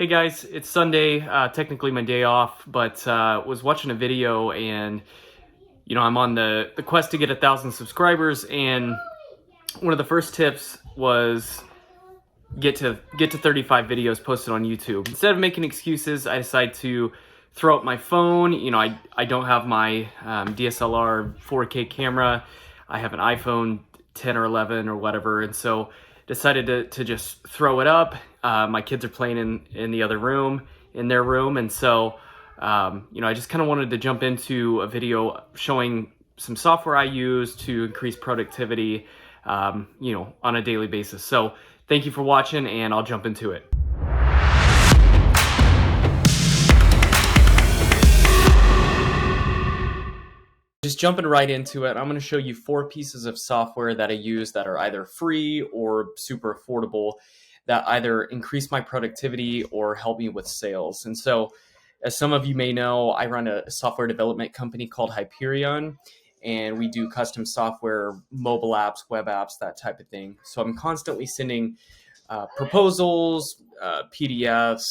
Hey guys, it's Sunday, technically my day off, but was watching a video and I'm on the quest to get 1,000 subscribers, and one of the first tips was get to 35 videos posted on YouTube. Instead of making excuses, I decided to throw up my phone. I don't have my DSLR 4K camera. I have an iPhone 10 or 11 or whatever, and so decided to just throw it up. My kids are playing in the other room, in their room, and so I just kind of wanted to jump into a video showing some software I use to increase productivity, on a daily basis. So thank you for watching, and I'll jump into it. Just jumping right into it, I'm going to show you 4 pieces of software that I use that are either free or super affordable, that either increase my productivity or help me with sales. And so, as some of you may know, I run a software development company called Hyperion, and we do custom software, mobile apps, web apps, that type of thing. So I'm constantly sending proposals, PDFs,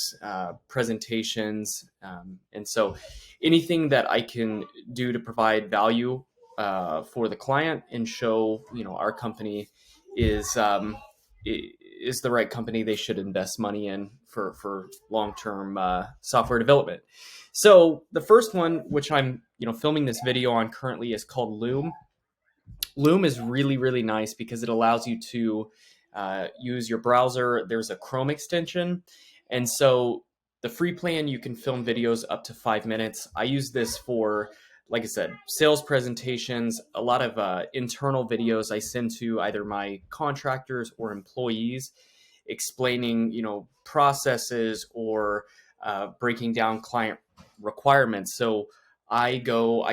presentations, and so anything that I can do to provide value for the client and show our company is the right company they should invest money in for long-term software development. So the first one, which I'm filming this video on currently, is called Loom. Loom is really, really nice because it allows you to use your browser. There's a Chrome extension, and so the free plan, you can film videos up to 5 minutes. I use this for, like I said, sales presentations, a lot of internal videos I send to either my contractors or employees, explaining processes or breaking down client requirements. So I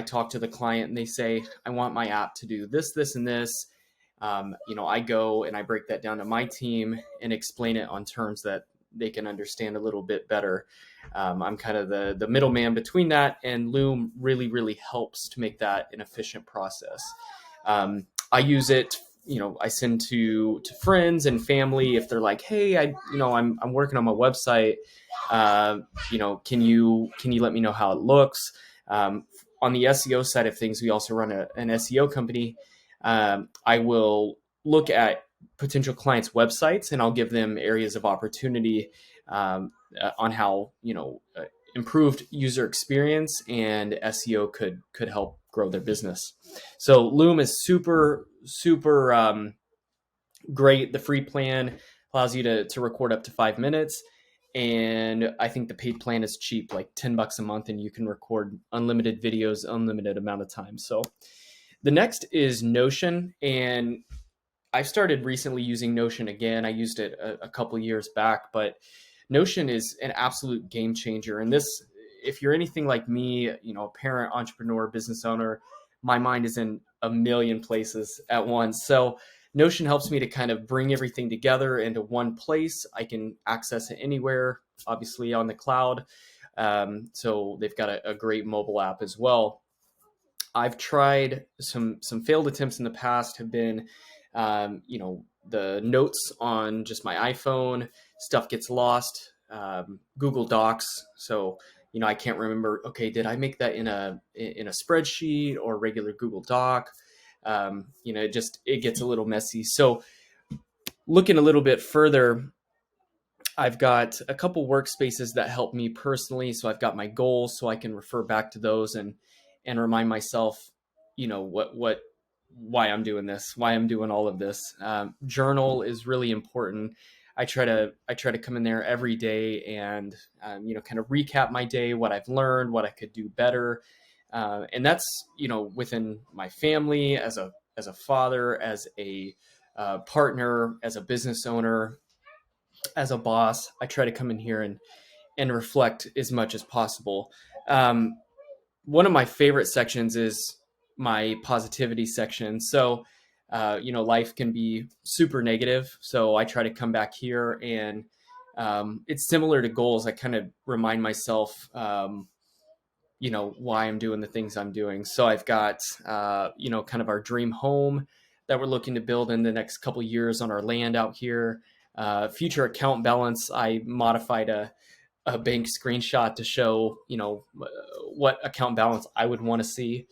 talk to the client and they say, I want my app to do this, this, and this. I go and I break that down to my team and explain it on terms that they can understand a little bit better. I'm kind of the middleman between that, and Loom really, really helps to make that an efficient process. I use it, I send to friends and family if they're like, hey, I'm working on my website. Can you let me know how it looks? On the SEO side of things, we also run an SEO company. I will look at potential clients' websites and I'll give them areas of opportunity on how improved user experience and SEO could help grow their business. So Loom is super great. The free plan allows you to record up to 5 minutes. And I think the paid plan is cheap, like $10 a month, and you can record unlimited videos, unlimited amount of time. So the next is Notion, and I started recently using Notion again. I used it a couple years back, but Notion is an absolute game changer. And this, if you're anything like me, a parent, entrepreneur, business owner, my mind is in a million places at once. So Notion helps me to kind of bring everything together into one place. I can access it anywhere, obviously on the cloud. So they've got a great mobile app as well. I've tried some failed attempts in the past have been, the notes on just my iPhone, stuff gets lost, Google Docs. So, I can't remember, okay, did I make that in a spreadsheet or regular Google Doc? It gets a little messy. So looking a little bit further, I've got a couple workspaces that help me personally. So I've got my goals, so I can refer back to those and remind myself, why I'm doing this, why I'm doing all of this. Journal is really important. I try to come in there every day and, kind of recap my day, what I've learned, what I could do better. And that's, within my family, as a father, as a partner, as a business owner, as a boss. I try to come in here and reflect as much as possible. One of my favorite sections is my positivity section. So, life can be super negative. So I try to come back here and it's similar to goals. I kind of remind myself, why I'm doing the things I'm doing. So I've got, kind of our dream home that we're looking to build in the next couple of years on our land out here. Future account balance, I modified a bank screenshot to show, what account balance I would want to see.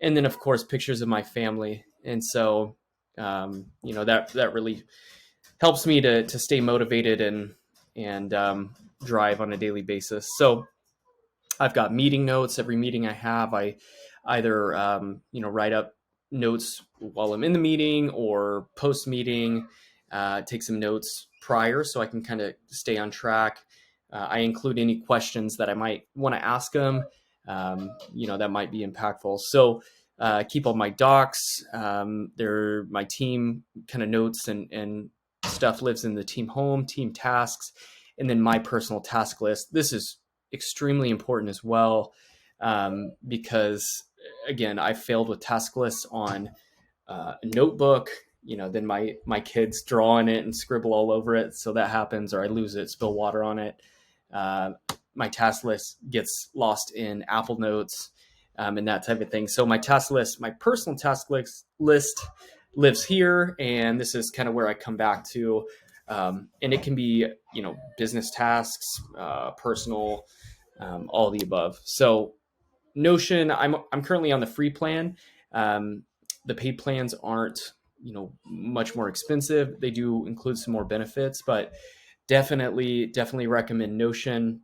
And then of course pictures of my family. And so, that really helps me to stay motivated and drive on a daily basis. So I've got meeting notes. Every meeting I have, I either write up notes while I'm in the meeting or post meeting. Take some notes prior so I can kind of stay on track. I include any questions that I might want to ask them. That might be impactful. So keep all my docs. They're my team kind of notes and stuff lives in the team home, team tasks, and then my personal task list. This is extremely important as well, because again, I failed with task lists on a notebook. Then my kids draw on it and scribble all over it, so that happens, or I lose it, spill water on it. My task list gets lost in Apple Notes, and that type of thing. So my task list, my personal task list lives here, and this is kind of where I come back to. And it can be, business tasks, personal, all of the above. So Notion, I'm currently on the free plan. The paid plans aren't, much more expensive. They do include some more benefits, but definitely recommend Notion.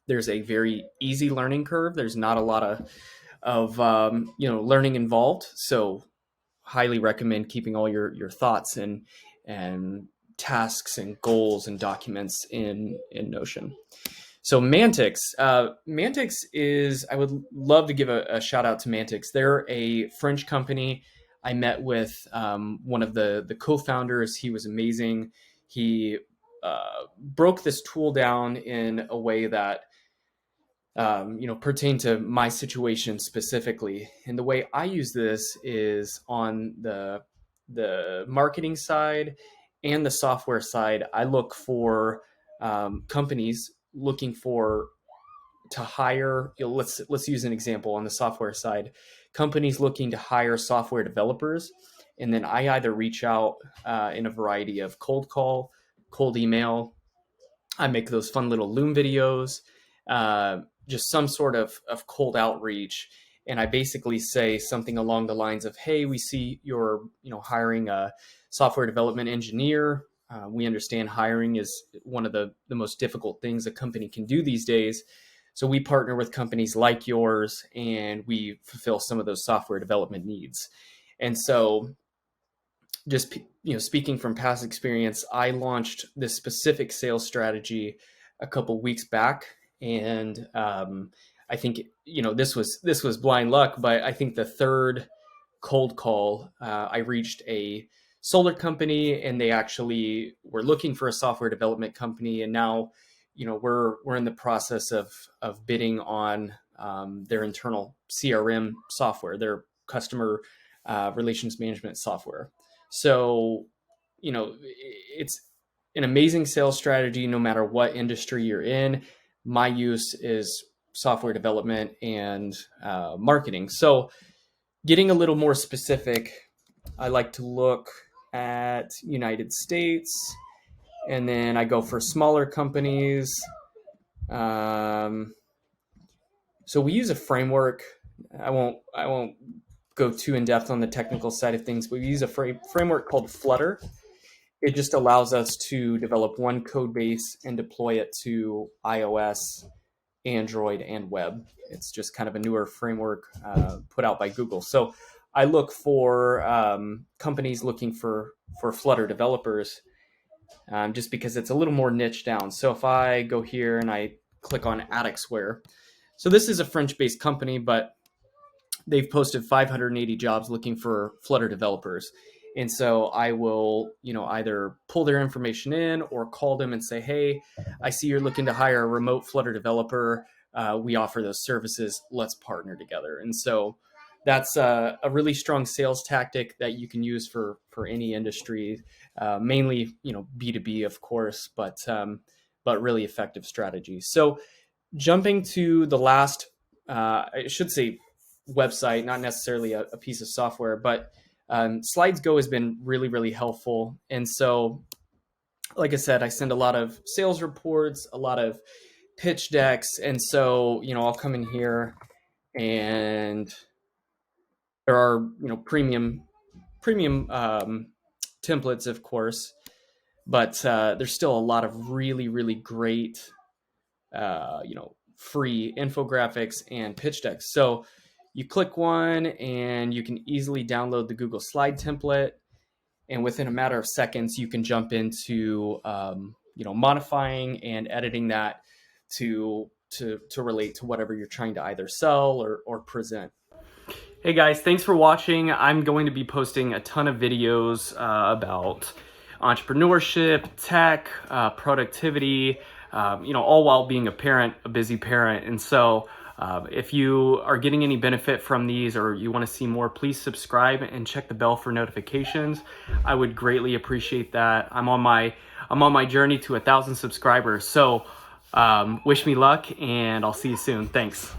There's a very easy learning curve. There's not a lot of learning involved. So highly recommend keeping all your thoughts and tasks and goals and documents in Notion. So Mantix. Mantix is, I would love to give a shout out to Mantix. They're a French company. I met with one of the co-founders. He was amazing. He broke this tool down in a way that pertain to my situation specifically. And the way I use this is on the marketing side and the software side. I look for companies looking to hire. Let's use an example on the software side. Companies looking to hire software developers, and then I either reach out in a variety of cold call, cold email. I make those fun little Loom videos. Just some sort of cold outreach. And I basically say something along the lines of, hey, we see you're, hiring a software development engineer. We understand hiring is one of the most difficult things a company can do these days. So we partner with companies like yours, and we fulfill some of those software development needs. And so just, speaking from past experience, I launched this specific sales strategy a couple weeks back. And I think, this was blind luck, but I think the third cold call, I reached a solar company, and they actually were looking for a software development company. And now, we're in the process of bidding on their internal CRM software, their customer relations management software. So, it's an amazing sales strategy no matter what industry you're in. My use is software development and marketing. So getting a little more specific, I like to look at United States, and then I go for smaller companies. So we use a framework. I won't go too in depth on the technical side of things, but we use a framework called Flutter. It just allows us to develop one code base and deploy it to iOS, Android, and web. It's just kind of a newer framework put out by Google. So I look for companies looking for Flutter developers, just because it's a little more niche down. So if I go here and I click on Addixware, so this is a French-based company, but they've posted 580 jobs looking for Flutter developers. And so I will, either pull their information in or call them and say, hey, I see you're looking to hire a remote Flutter developer. We offer those services. Let's partner together. And so that's a really strong sales tactic that you can use for any industry, mainly, B2B, of course, but really effective strategy. So jumping to the last, I should say website, not necessarily a piece of software, but Slidesgo has been really, really helpful. And so, like I said, I send a lot of sales reports, a lot of pitch decks. And so, I'll come in here, and there are, premium templates, of course, but there's still a lot of really, really great, free infographics and pitch decks. So you click one and you can easily download the Google Slide template. And within a matter of seconds, you can jump into, modifying and editing that to relate to whatever you're trying to either sell or present. Hey guys, thanks for watching. I'm going to be posting a ton of videos about entrepreneurship, tech, productivity, all while being a busy parent. And so if you are getting any benefit from these, or you want to see more, please subscribe and check the bell for notifications. I would greatly appreciate that. I'm on my journey to 1,000 subscribers. So wish me luck, and I'll see you soon. Thanks.